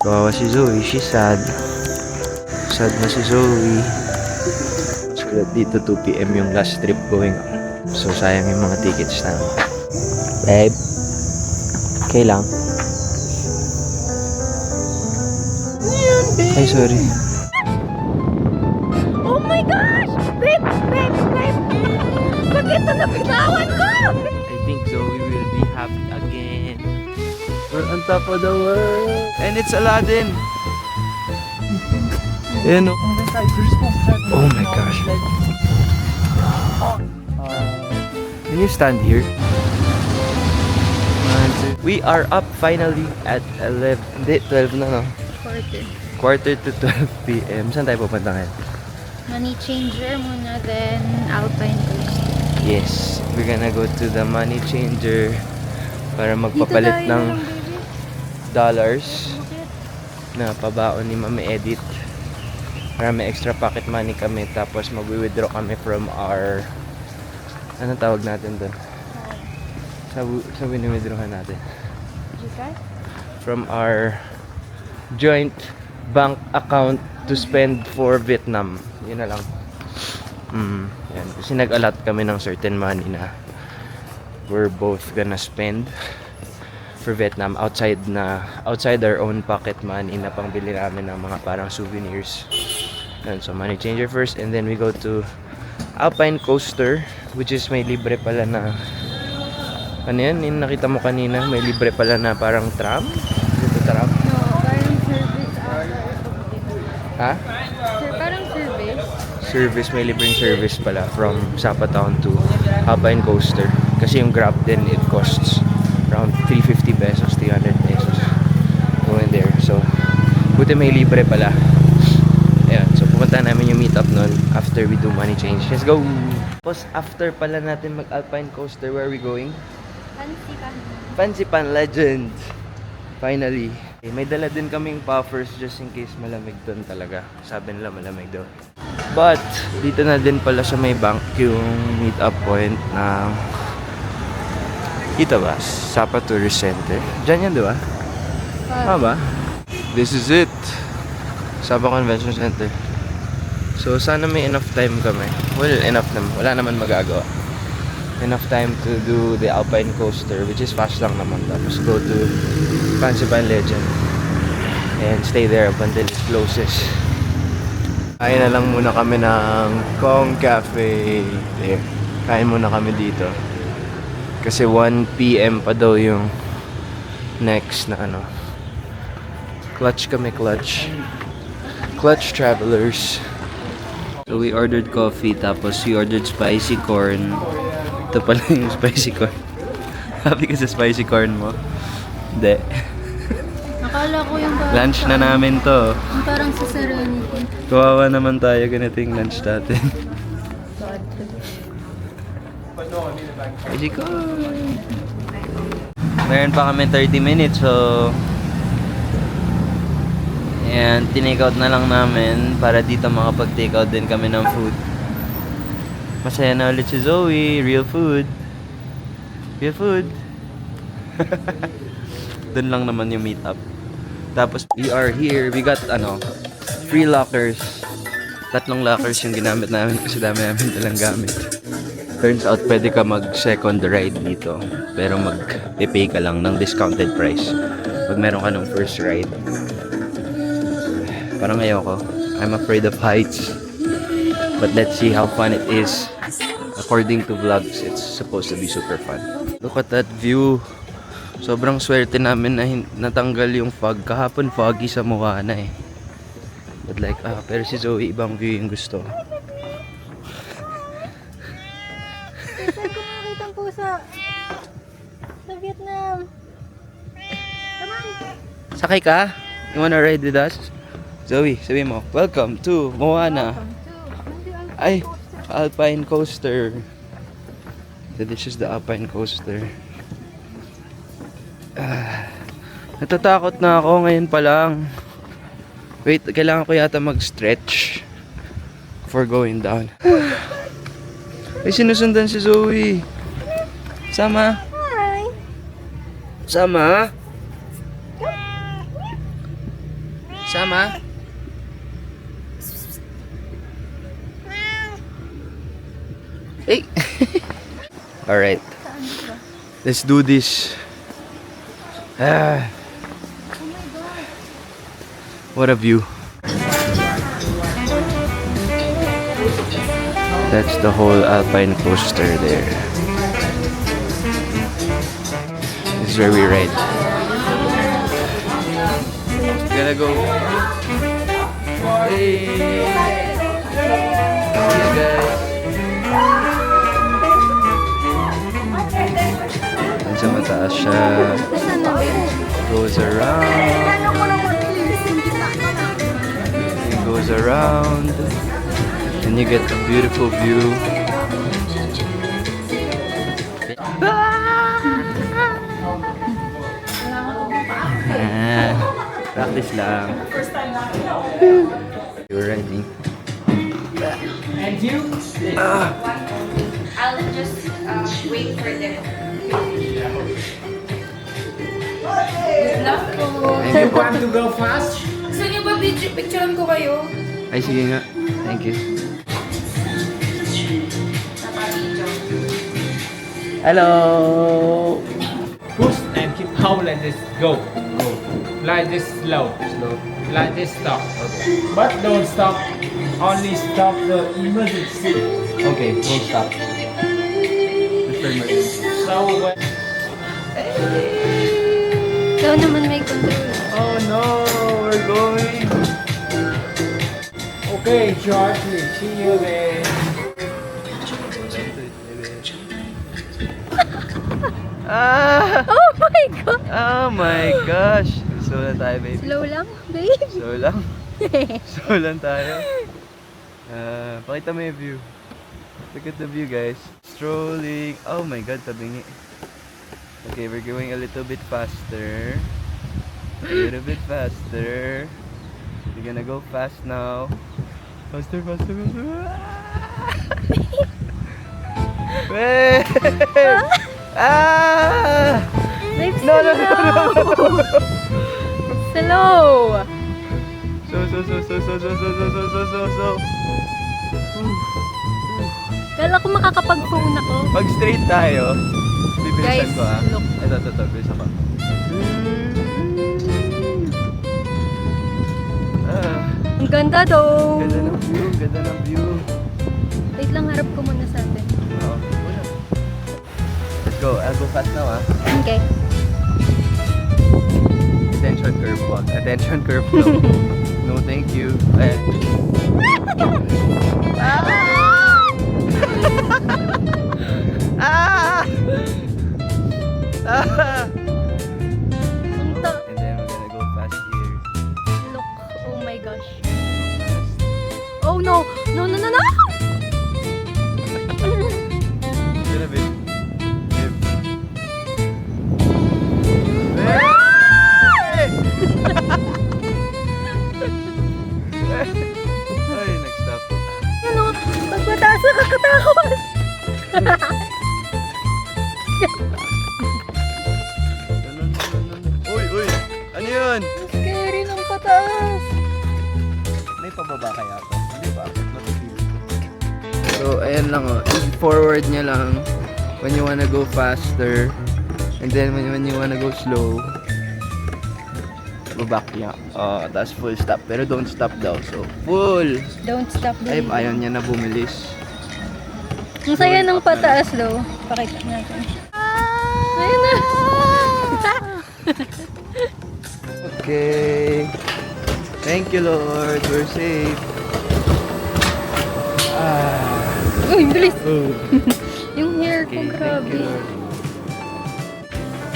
Kawawa si Zoe, she's sad. Sad na si Zoe. So dito 2 PM yung last trip going up. So sayang yung mga tickets na. Babe, okay lang? Ay, sorry. Oh my gosh! Babe! Babe! Babe! Bakit ito napitawan ko? I think Zoe will be happy again. We're on top of the world. And it's Aladdin. Ayan o. Oh my gosh. Can you stand here? We are up finally at 11. Hindi, 12 na no? Quarter to 12 PM. Saan tayo pupunta ngayon? Money changer muna, then Alpine Coast. Yes, we're gonna go to the money changer para magpapalit ng dollars na pabaon ni Mami Edith para may extra pocket money kami, tapos mag-withdraw kami from our anong tawag natin doon? Sa wini-withdrawhan natin from our joint bank account to spend for Vietnam. Yun na lang. Yan. Kasi nag-allot kami ng certain money na we're both gonna spend for Vietnam outside our own pocket money na pangbili namin ng mga parang souvenirs. And so money changer first, and then we go to Alpine Coaster, which is may libre pala na ano yan, yung nakita mo kanina, may libre pala na parang tram. Ito tram? No, parang service Ha? Parang service. Service, may libreng service pala from Sapa Town to Alpine Coaster. Kasi yung Grab din, it costs around 350 pesos, 300 pesos going there. So, buti may libre pala. Ayan, so pupunta namin yung meet up nun after we do money change. Let's go! Tapos after pala natin mag-Alpine Coaster, where are we going? Fancy Pan Legend! Finally! Okay, may dala din kaming puffers just in case malamig doon talaga. Sabi nila malamig doon. But, dito na din pala sa may bank yung meet up point na kita ba? Sapa Tourist Center. Diyan yan, di ba? Ba? This is it. Sapa Convention Center. So, sana may enough time kami. Well, enough naman. Wala naman magagawa. Enough time to do the Alpine Coaster, which is fast lang naman. Tapos go to Fancy Pan Legend and stay there up until it closes. Kain na lang muna kami ng Kong Cafe. There. Kain muna kami dito. Kasi 1 PM pa daw yung next na ano. Clutch kami, clutch. Clutch travelers. So we ordered coffee, tapos we ordered spicy corn. Ito pala yung spicy corn. Happy ka sa spicy corn mo? Hindi. Nakala ko yung parang Lunch na namin to. yung parang sa Serenity. Kawawa naman tayo, ganito yung lunch natin. Spicy corn. Meron pa kami 30 minutes, so and tinake out na lang namin para dito makapag-take out din kami ng food. Masaya na ulit si Zoe. Real food. Real food. Doon lang naman yung meet up. Tapos we are here. We got free lockers. 3 lockers yung ginamit namin kasi dami namin talang gamit. Turns out pwede ka mag second ride dito, pero mag-pay ka lang ng discounted price pag meron ka ng first ride. Parang ayoko. I'm afraid of heights. But let's see how fun it is. According to vlogs, it's supposed to be super fun. Look at that view. Sobrang swerte namin na natanggal yung fog. Kahapon foggy sa mukha na eh. But like, pero si Zoe ibang view yung gusto. Saan ko nakakita ang pusa? Sa Vietnam. Come on! Sakay ka? You wanna ride with us? Zoe, sabi mo, welcome to Moana. Ay, Alpine Coaster. So this is the Alpine Coaster. Natatakot na ako ngayon pa lang. Wait, kailangan ko yata mag-stretch before going down. Ay, sinusundan si Zoe. Sama. Hi! Sama. Sama? Hey! Alright. Let's do this. Ah. What a view. That's the whole Alpine coaster there. This is where we ride. Gonna go. Hey! Hey guys! Sa mataas siya. Goes around. It goes around. And you get a beautiful view. Practice lang. You're riding. And you? I'll just wait for them. And you want to go fast? Gusto niyo ba picturean ko kayo? Ay, sige nga. Thank you. Hello! Push and keep how like this. Go. Go. Like this slow. Slow. Like this stop. Okay. But don't stop. Only stop the emergency. Okay, we'll stop. So when... Ikaw naman may control. Oh no! We're going! Okay, George. See you there. Ah! Oh my God! Oh my gosh! So lang tayo, baby. Slow lang, babe. So lang. So lang tayo. Pakita mo yung view. Look at the view, guys. Strolling. Oh my God, tabingi. Okay, we're going a little bit faster. A little bit faster. We're gonna go fast now. Faster, faster, faster. Wait! Ah! Babe, No, no, no, no, no. Slow! So. Kala ko makakapag-phone ako. Pag straight tayo, bibilisan Guys, ko ah. look. Ito, bilisan ko. Ah, Ang ganda daw. ganda ng view. Wait lang, harap ko muna sa atin. Oo, wala. Let's go, I'll go fast now ah. Okay. Attention curve walk. Attention curve no. No, thank you. Ayan. Ah! Ah! Ang ta- And then we're gonna go fast here. Look, oh my gosh. Oh no! No, no, no, no! Gonna be. Ay, nag-stop. Ano? Pag mataas nakakatakot! Uy! Ano yun? Ang scary ng pataas! May pababa kaya ako? Hindi ba? So, ayan lang oh. Forward niya lang when you wanna go faster. And then when you wanna go slow, go back niya. Tapos full stop. Pero don't stop daw. So, full! Don't stop Ay, doing ayaw niya na bumilis. Ang saya ng pataas daw. Pakita natin. Ayun na! Okay. Thank you, Lord. We're safe. Ah. Uy, bilis! Oh. Yung hair ko, Okay, thank grabe. you, Lord.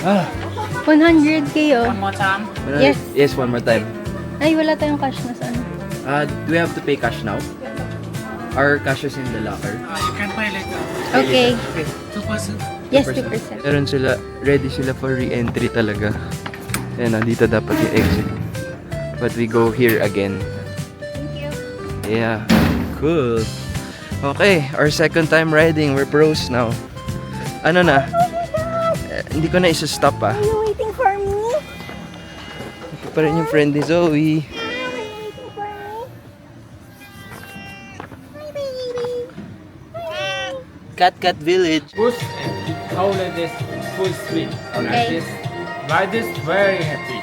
Ah. 100k oh. One more time. Yes. Yes, one more time. Ay, wala tayong cash na saan. Do we have to pay cash now? Our cash is in the locker. You can pay later. Okay. Okay. 2%. Yes, 2%. Meron sila, ready sila for re-entry talaga. Ayan, dito dapat yung exit. But we go here again. Thank you. Yeah. Cool. Okay, our second time riding. We're pros now. Ano na? Hindi ko na isa-stop ah. Are you waiting for me? Ito pa rin yung friend ni Zoe. Cat Village. Push and keep hold like this full speed. Okay. Like this, very happy.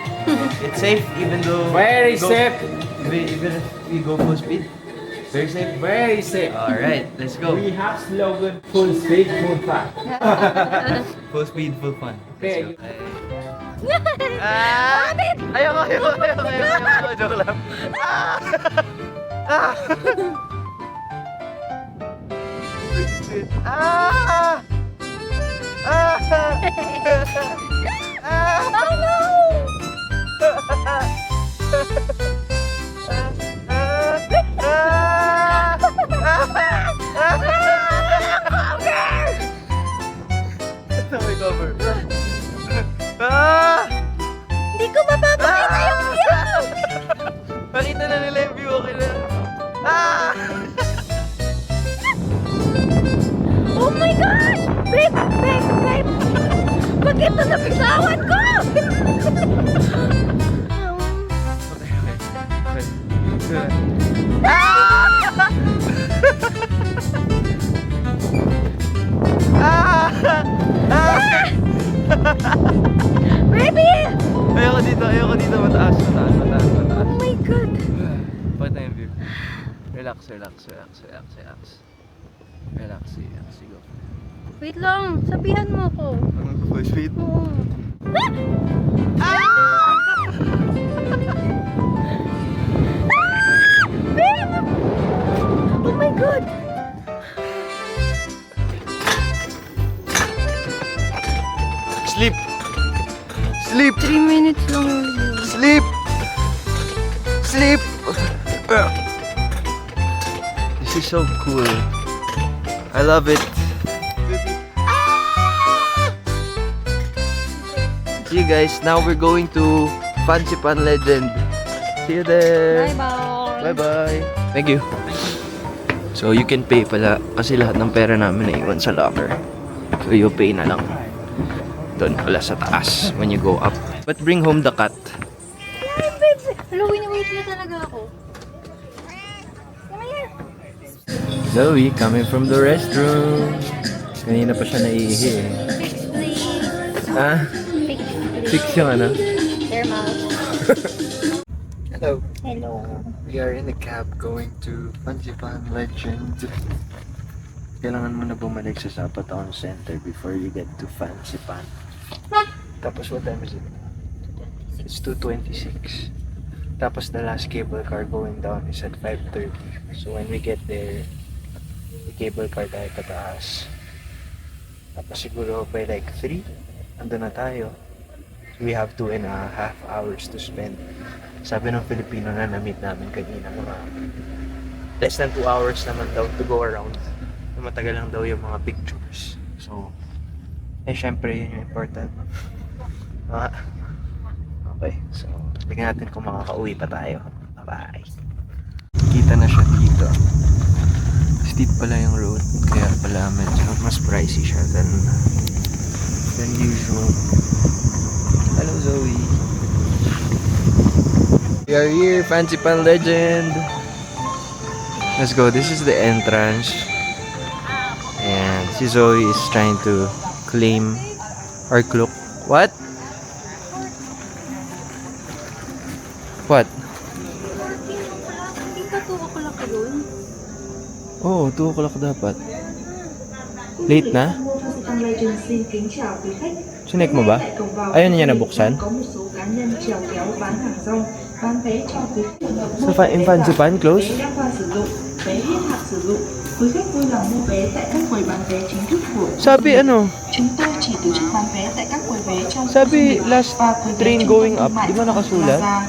It's safe even though... Very safe. Even if we go full speed? Very safe? Very safe. Alright, let's go. We have slogan full speed, full fun. Full speed, full fun. Okay. Ayoko. Joke lang. Oh no! May cover. Hindi ko mapapakita yung view! Makita na nila yung view, okay na. Oh my gosh! Babe! Bakit ito napisawan ko? Baby! Ayoko dito, mataas. Oh my God! Pakita yung view. Relax. Go. Wait lang, sabihan mo ko. Full speed? Oo. Babe! Oh my God! Sleep! 3 minutes lang yung view. Sleep! This is so cool. I love it. See you guys. Now we're going to Fancy Pan Legend. See you there. Bye-bye! Bye-bye. Thank you. So you can pay pala kasi lahat ng pera namin naiwan sa locker. So you pay na lang. Doon pala sa taas when you go up. But bring home the cat. Ay, babes! Hello, wini-wait na talaga ako. Come here! Zoe coming from the restroom. Kanina pa siya naiihi eh. Fix, please. Ah? Fix, please. Fix yung ano? Their mouth. Hello. Hello. We are in the cab going to Pansipan Legend. Kailangan mo na bumalik sa Sapa Town Center before you get to Fansipan. Tapos what time is it? It's 2:26. Tapos the last cable car going down is at 5:30. So when we get there, the cable car tayo pataas. Tapos siguro by like 3, andun na tayo. We have 2.5 hours to spend. Sabi ng Filipino na na-meet namin kanina, mga less than 2 hours naman daw to go around. Matagal lang daw yung mga pictures. So, syempre yun yung important. Okay, so tingnan natin kung makakauwi pa tayo. Bye-bye. Kita na siya dito. Steep pala yung road, kaya pala medyo mas pricey siya than usual. Hello Zoe. We are here, Fancy Pan Legend. Let's go. This is the entrance. And si Zoe is trying to claim or cloak. What? What? Hindi ba 2 o'clock yun? Oh, 2 o'clock dapat. Late na? Fancy Legend xin kính chào quý khách. Sinek mo ba? Ayun niya nabuksan? Có một số cá nhân chèo kéo bán hàng rong, bán vé cho quý khách. So, Fancy Pan close? Vé đã qua sử dụng, vé hết hạn sử dụng. Quý khách vui lòng mua vé tại các quầy bán vé chính thức của Sabi ano? chúng tôi chỉ tổ chức bán vé tại các quầy vé trong khu Sabi du lịch last và quầy vé train trung going tâm up, thương mại di ba nakasulat? Plaza.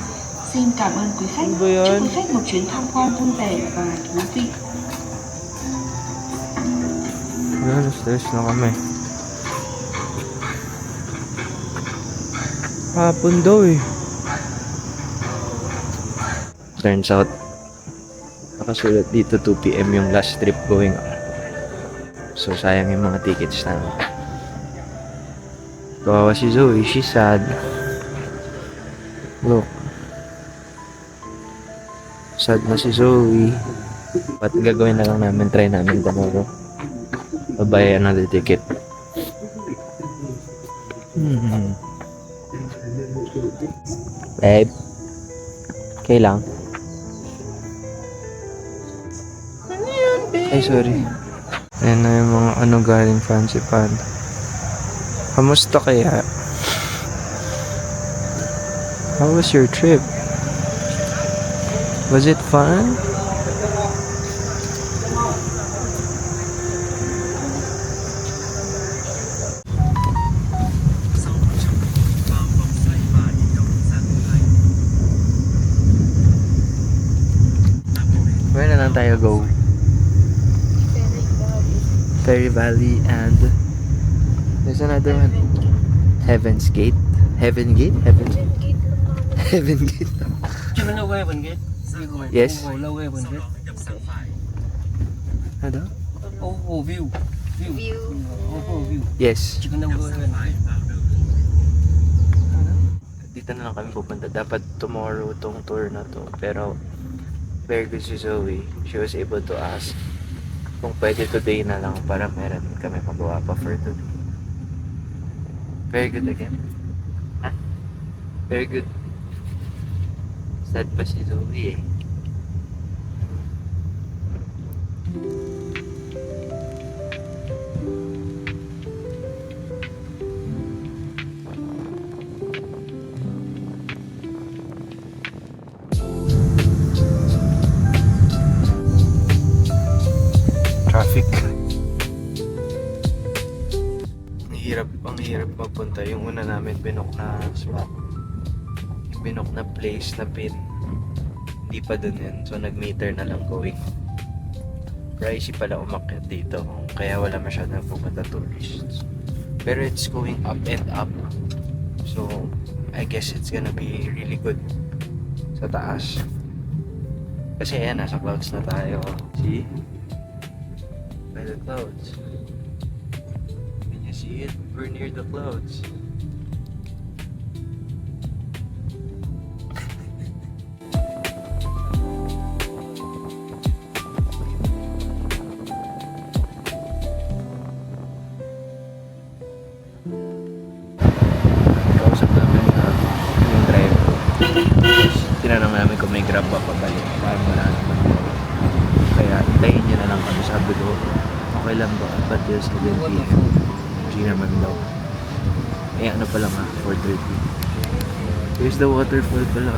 Xin cảm ơn quý khách. Ano ba yan? Chúc quý khách một chuyến tham quan vui vẻ và thú vị. Yan, stress na kami. Hapon daw eh. Turns out, nakasulat dito 2 PM yung last trip going up. So sayang yung mga tickets na. Kawawa si Zoe, she's sad. Look. Sad na si Zoe. But gagawin na lang namin, try namin tomorrow. I'll buy another ticket. Babe. Okay lang. Ay, sorry. Ayan na yung mga ano galing Fancy Panda. Kamusta kaya? How was your trip? Was it fun? Where na lang tayo go? Fairy Valley and there's another one. Heaven's Gate. Heaven Gate? Heaven Gate. Heaven Gate. Chưa có lâu ghê vẫn ghét. Yes. Lâu ghê vẫn ghét. Ano? Oh, view. View. Oh, view. Yes. Chưa có lâu ghê vẫn ghét. Dito na lang kami pupunta. Dapat tomorrow tong tour na to. Pero very good si Zoe. She was able to ask kung pwede today na lang para meron kami magawa pa for today. Very good again. Huh? Very good. Sad pa si Zoe eh. Traffic. Ang hirap magpunta. Yung una namin binok na spot. Yung binok na place na pin. Hindi pa dun yun. So nag-meter na lang going. Pricey pala umakyat dito. Kaya wala masyadong pupunta tourists. Pero it's going up and up. So I guess it's gonna be really good sa taas. Kasi ayan, nasa clouds na tayo. See? By the clouds. Can you see it? We're near the clouds. Kausap namin yung driver. Tinanong namin kung may grab pa pabalik. Parang wala naman. Kaya hintayin niya na lang kami. Sabi ko, okay lang ba? But there's 7 p.m. G naman daw. Eh ano pa lang 4:30. There's the waterfall pala.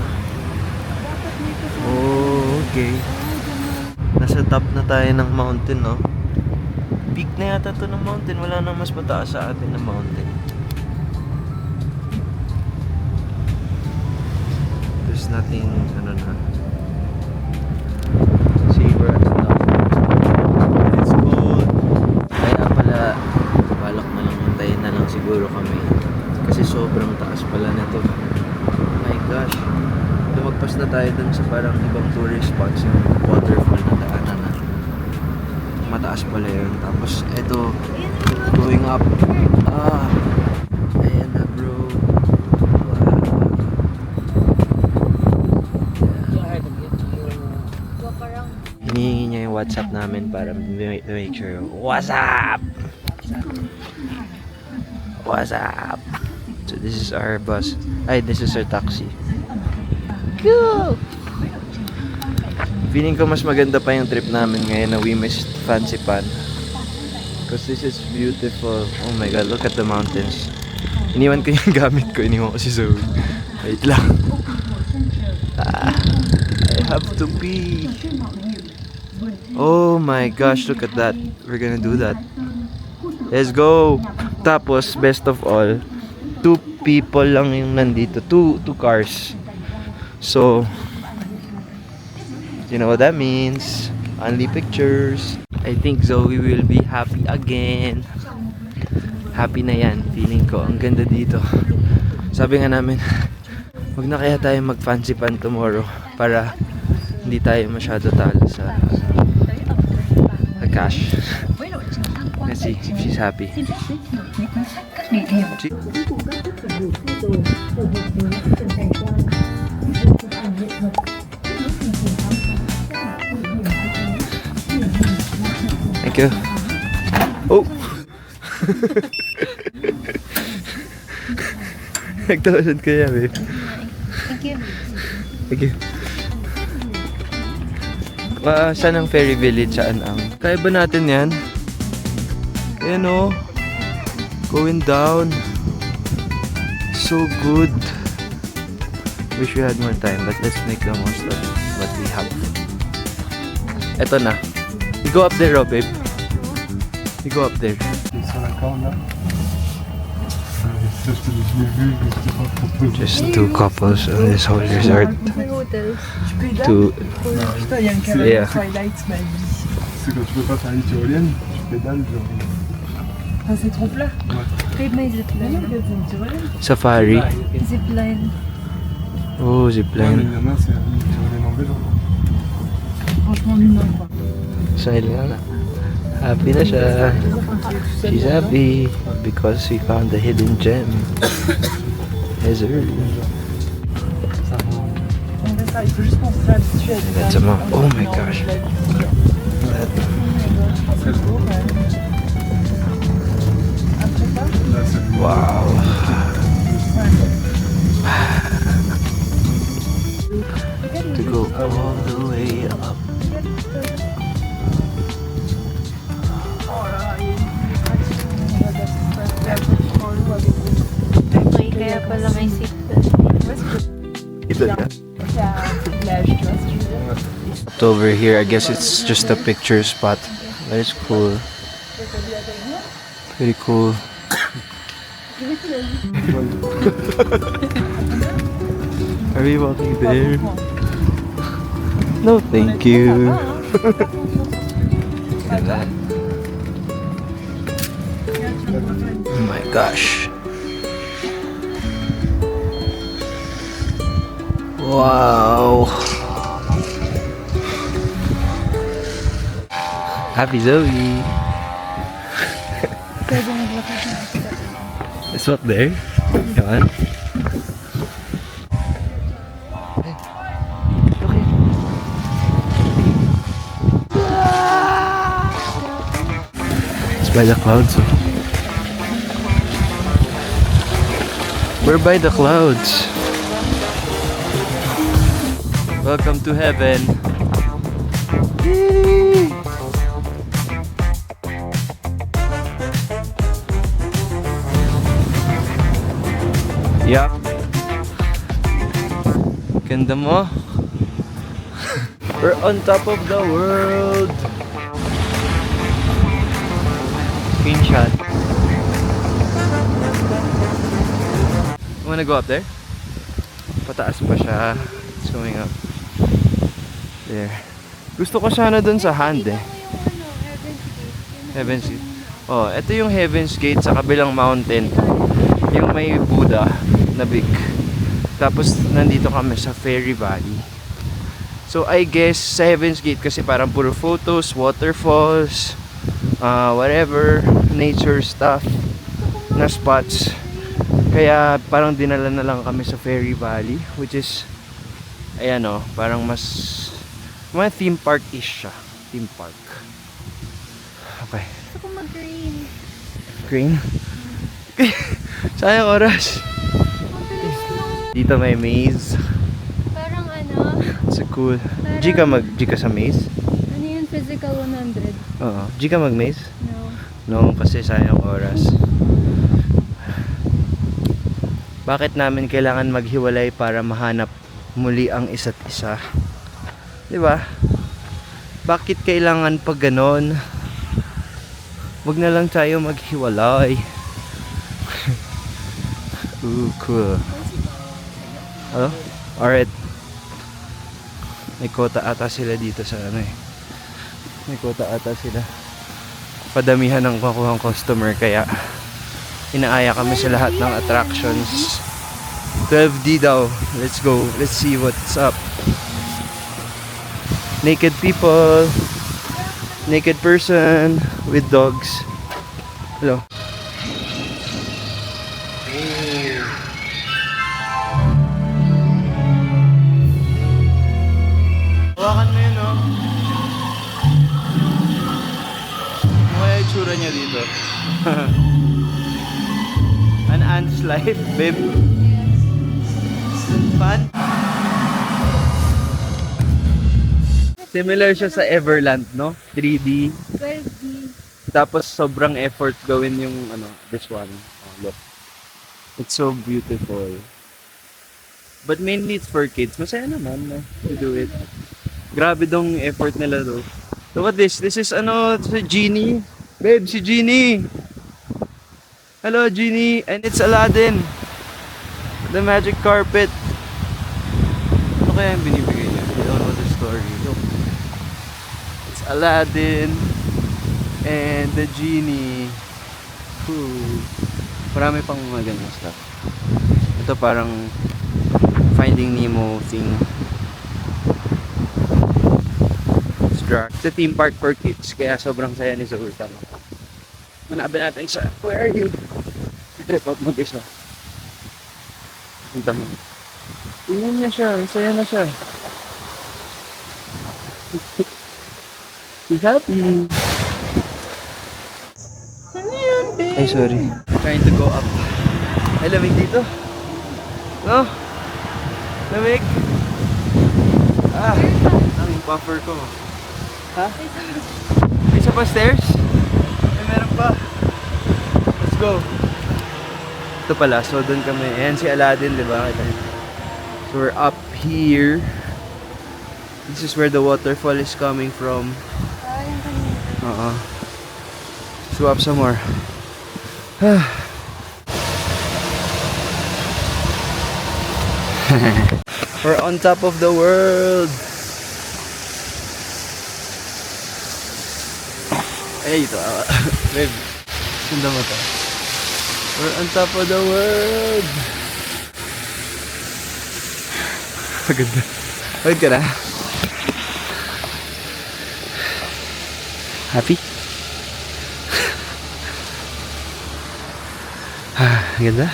Oh, okay. Nasa top na tayo ng mountain, no? Peak na yata to ng mountain. Wala nang mas mataas sa atin na mountain. There's nothing, ano na. Saber as now. It's cold. Kaya pala, balak na lang, hintayin na lang siguro kami. Kasi sobrang taas pala na to. Oh my gosh. Lumagpas na tayo dun sa parang ibang tourist spots, yung waterfall na daanan na. Mataas pala yun. Tapos eto, going up. Ayan na bro. Hinihingi niya yung WhatsApp namin para make sure. What's up? What's up? So this is our bus. Ay, this is our taxi. Go! Feeling ko mas maganda pa yung trip namin ngayon na we missed Fancy Panda. Because this is beautiful. Oh my god, look at the mountains. Iniwan ko yung gamit ko. Iniwan ko si Zoe. Wait lang. I have to pee. Oh my gosh, look at that. We're gonna do that. Let's go! Tapos, best of all, 2 people lang yung nandito. 2 cars. So, you know what that means. Only pictures. I think Zoe will be happy again. Happy na yan. Feeling ko. Ang ganda dito. Sabi nga namin, wag na kaya tayo mag-fancy pan tomorrow para hindi tayo masyado talo sa cash. Kasi she's happy. Thank you. Oh! Nagtawad kaya, babe. Thank you. Thank you. Saan ang ferry village? Saan ang? Kaya ba natin yan? Ayan o. Going down. So good. Wish we had more time, but let's make the most of what we have. Eto na. You go up there, oh, babe. You go up there. Just two couples on this whole resort. May hotels. Two. Putain, il y a un canal Yeah. Twilight, ma vie. C'est quand tu peux pas faire une tyrolienne, tu pédales genre. Enfin, c'est trop plat. Crave may zipline. C'est une tyrolienne. Safari. Zipline. Oh, Ouais, mais zipline. il y en a, c'est une tyrolienne en vélo. Franchement, l'humain, quoi. Smile na. Happy na siya. She's happy because we found the hidden gem. Yes, sir. Ça rend. On fait ça, il faut juste qu'on se réhabitue à des Exactement. tarifs. Oh my gosh. Très beau. Après ça, Là, c'est. Wow. To go all the way up. Okay, kaya pala may seatbelt. Ito na. c'est à plage, tu vois ce que je veux dire. Over here, I guess it's just a picture spot. But it's cool. Pretty cool. Are we walking there? No, thank you. Look at that. Oh my gosh. Wow. Happy Zoe. Let's walk there. Come on. It's by the clouds. We're by the clouds. Welcome to heaven. Yup. Ganda mo. We're on top of the world. Screenshot. You wanna go up there? Pataas pa siya. It's going up. There. Gusto ko sana dun sa hand eh. Heaven's Gate. Oh, ito yung Heaven's Gate sa kabilang mountain. Yung may Buddha na big. Tapos nandito kami sa Fairy Valley. So I guess sa Heaven's Gate kasi parang puro photos, waterfalls, whatever, nature stuff na spots. Kaya parang dinala na lang kami sa Fairy Valley, which is ayan o, parang mas mga theme park-ish siya. Theme park. Okay. Gusto ko mag-green. Green? Sayang oras. Dito may maze. Parang ano, It's cool. G ka sa maze? ano yun, physical 100? Oo. G ka mag-maze? No. No, kasi sayang oras. Bakit namin kailangan maghiwalay para mahanap muli ang isa't isa? 'Di ba? Bakit kailangan pag ganon? Wag na lang tayo maghiwalay. Ooh, cool. Hello? Alright. May quota ata sila dito sa ano eh. May quota ata sila. Padamihan ng kukuhang customer kaya inaaya kami sa lahat ng attractions. 12D daw. Let's go. Let's see what's up. Naked people. Naked person with dogs. Hello. Hawakan mo yun, oh. Ano kaya itsura itsura niya dito. An ant's life, babe. Fun. Similar siya sa Everland, no? 3D. 12D. Tapos sobrang effort gawin yung this one. Oh, look. It's so beautiful. But mainly it's for kids. Masaya naman to do it. Grabe dong effort nila do. Look at this. This is si Genie. Babe, si Genie. Hello, Genie. And it's Aladdin. The magic carpet. Ano kaya yung binibigay niya? I don't know the story. Look. It's Aladdin. And the Genie. Cool. Marami pang mga ganyan stuff. Ito parang Finding Nemo thing. It's dark. It's a theme park for kids. Kaya sobrang saya ni Zoe. Manapin natin siya. Where are you? Trip out mag-isa. Punta mo. Tingnan niya siya. Saya na siya. He's happy. Ay, sorry. Trying to go up. Ay, lamig dito. No? Lamig. Ang buffer ko. Ha? May isa pa stairs? Ay, meron pa. Let's go. Ito pala, so doon kami. Ayan si Aladdin, di ba? So we're up here. This is where the waterfall is coming from. Let's go up some more. We're on top of the world. Ay, ito. Babe, sundan mo to. We're on top of the world. Paganda. Pagod ka na? Happy? Ganda.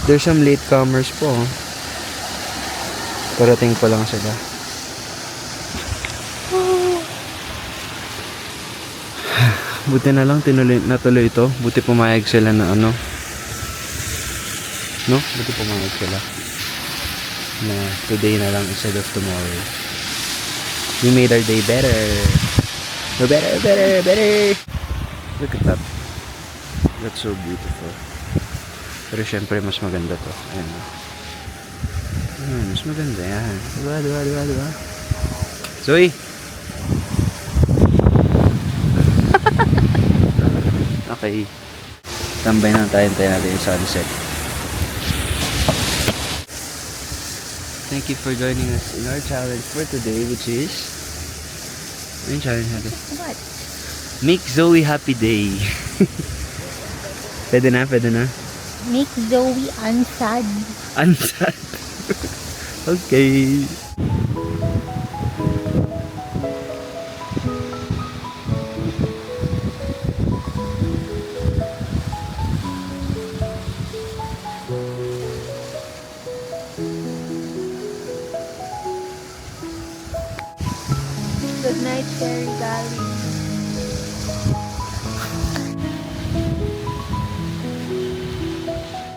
There's some latecomers po. Parating pa lang sila. Buti na lang natuloy ito. Buti pumayag sila na no? Buti pumayag sila na today na lang instead of tomorrow. We made our day better. We're better. Look at that. That's so beautiful. Pero syempre mas maganda to. Ayan. Mas maganda yan. Diba? Zoe! Okay. Tambay na tayo natin yung sunset. Thank you for joining us in our challenge for today, which is... Ano yung challenge natin? What? Make Zoe happy day. Pwede na? Make Zoe unsad. Unsad. Okay. Good night, Cherry Valley.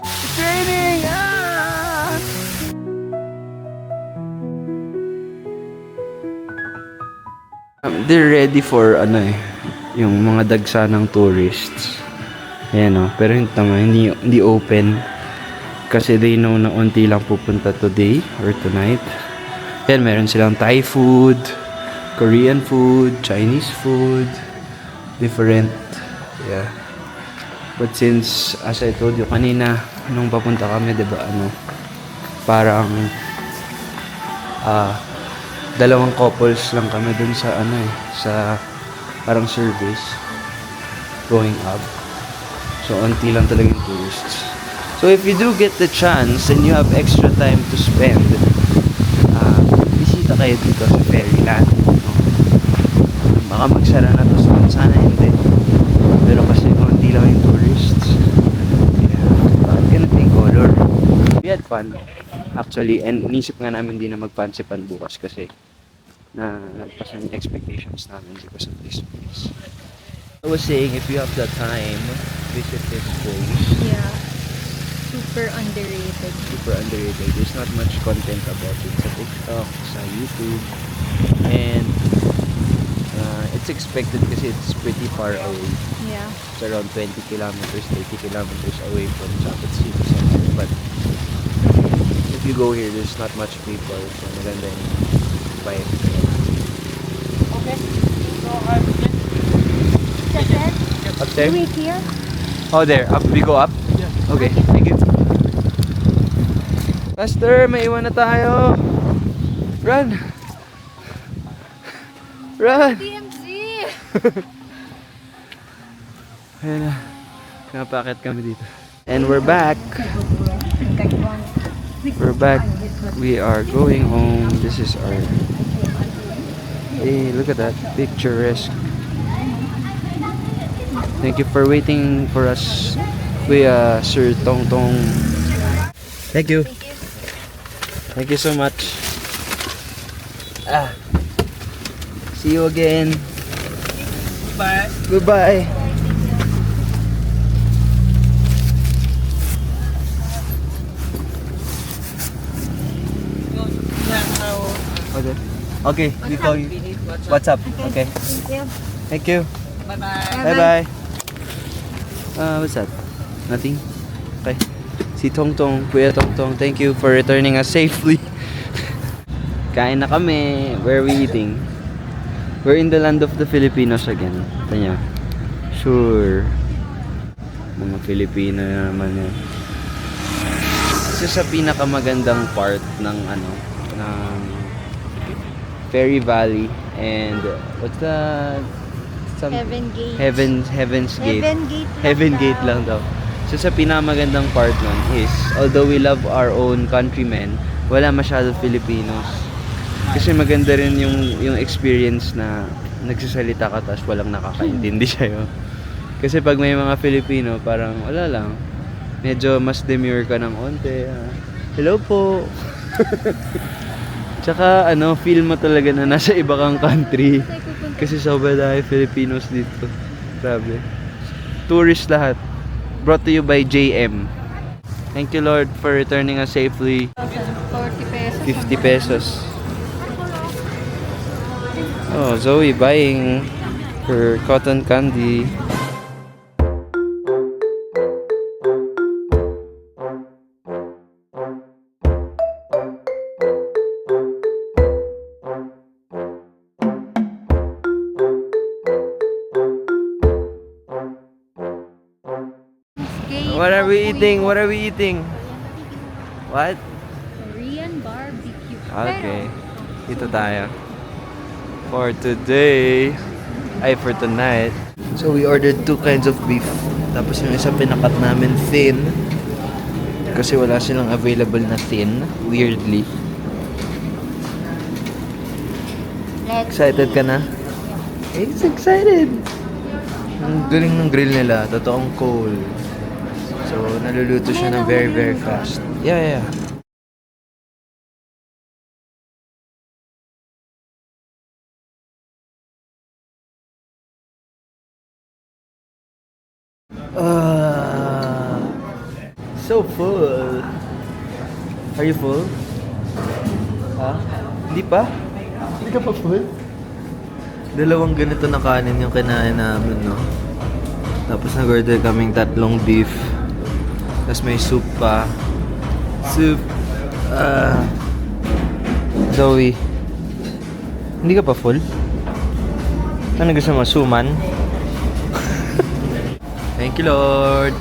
It's raining! They're ready for yung mga dagsa ng tourists. Ayan pero hindi open kasi they know na unti lang pupunta today or tonight. Ayan, meron silang Thai food, Korean food, Chinese food, different. Yeah. But since, as I told you kanina, nung papunta kami, diba, parang, dalawang couples lang kami dun sa, sa parang service going up. So, unti lang talaga yung tourists. So, if you do get the chance and you have extra time to spend, bisita kayo dito sa Fairyland. Baka magsara na to soon. Sana hindi. Pero kasi konti lang yung tourists. Bakit ganito yung color? We had fun. Actually, and inisip nga namin hindi na magpansipan bukas kasi na nagpasan yung expectations namin because of this place. I was saying, if you have the time, visit this place. Yeah. Super underrated. Super underrated. There's not much content about it sa TikTok, sa YouTube, and it's expected kasi it's pretty far away. Yeah. It's around 20 kilometers, 30 kilometers away from Sapit City Center. But if you go here, there's not much people, so maganda yung vibe. Okay. So I'm Up there? Wait here. Oh, there. Up. We go up? Yeah. Okay, thank you. Master, may iwan na tayo. Run! Run! DMC! Ayan na. Napakit kami dito. And we're back. We're back. We are going home. This is our... Hey, look at that. Picturesque. Thank you for waiting for us, Kuya Sir Tong Tong. Thank you. Thank you so much. See you again. Bye. Goodbye. Okay. Okay, we call you. What's up? Okay. Thank you. Thank you. Bye-bye. Bye bye. What's that? Nothing? Okay. Si Tong Tong, Kuya Tong Tong, thank you for returning us safely. Kain na kami. Where are we eating? We're in the land of the Filipinos again. Ito niya. Sure. Mga Filipino na naman yan. Isa sa pinakamagandang part ng ng Fairy Valley and what's the Heaven Gate. Heaven's Gate. Heaven Gate lang Heaven daw. Gate lang daw. So sa pinakamagandang part nun is, although we love our own countrymen, wala masyado Filipinos. Kasi maganda rin yung experience na nagsasalita ka tapos walang nakakaintindi sa'yo. Kasi pag may mga Filipino, parang wala lang. Medyo mas demure ka ng onte. Hello po! Tsaka feel mo talaga na nasa iba kang country. Kasi sobrang dami Filipinos dito. Grabe. Tourist lahat. Brought to you by JM. Thank you Lord for returning us safely. 40 pesos. 50 pesos. Oh, Zoe buying her cotton candy. Gate. What are we eating? What are we eating? What? Korean barbecue. Okay. Dito tayo. For today. Ay, for tonight. So, we ordered 2 kinds of beef. Tapos yung isa pinakat namin thin. Kasi wala silang available na thin. Weirdly. Excited ka na? It's excited! Ang galing ng grill nila. Totoong coal. So, naluluto siya ng very, very fast. Yeah. So full. Are you full? Ha? Hindi pa? Hindi ka pa full? Dalawang ganito na kanin yung kinain namin, no? Tapos nag-order kaming 3 beef. Tapos may soup pa. Soup. Zoe. Hindi ka pa full? Ano gusto mo? Suman? Thank you, Lord.